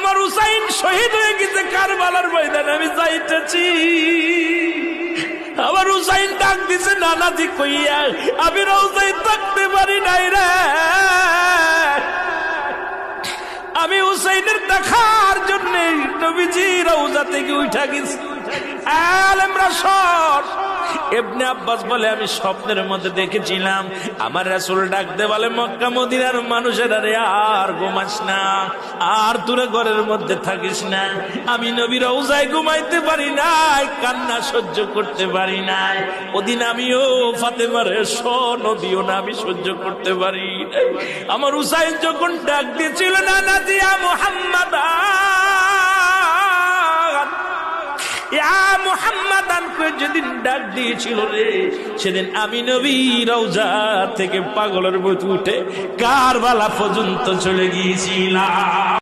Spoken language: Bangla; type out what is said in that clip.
আমার হুসাইন শহীদ হয়ে গেছে কারবালার ময়দানে, আমি যাইতেছি। আমার হুসাইন ডাক দিছে নানাজি কইয়া, আমি রওজায় থাকতে পারি নাই রে, আমি হুসাইনের দেখার জন্য নবীজি রওজা থেকে উঠা গেছি। আলেমরা সর। ইবনে আব্বাস বলে আমি স্বপ্নের মধ্যে দেখেছিলাম আমার রাসূল ডাকতে বলে, মক্কা মদিনার মানুষেরা রে আর ঘুমাস না, আর তোরা ঘরের মধ্যে থাকিস না। আমি নবী রওজায় ঘুমাইতে পারি নাই, কান্না সহ্য করতে পারি নাই। ওদিন আমিও ফাতেমার নদীও না আমি সহ্য করতে পারি। আমার হুসাইন যখন ডাক দিয়েছিল না নাজিয়া মুহাম্মাদ মুহাম্মাদান করে যেদিন ডাক দিয়েছিল রে, সেদিন আমি নবী রওজা থেকে পাগলের মতো উঠে কারবালা পর্যন্ত চলে গিয়েছিলাম।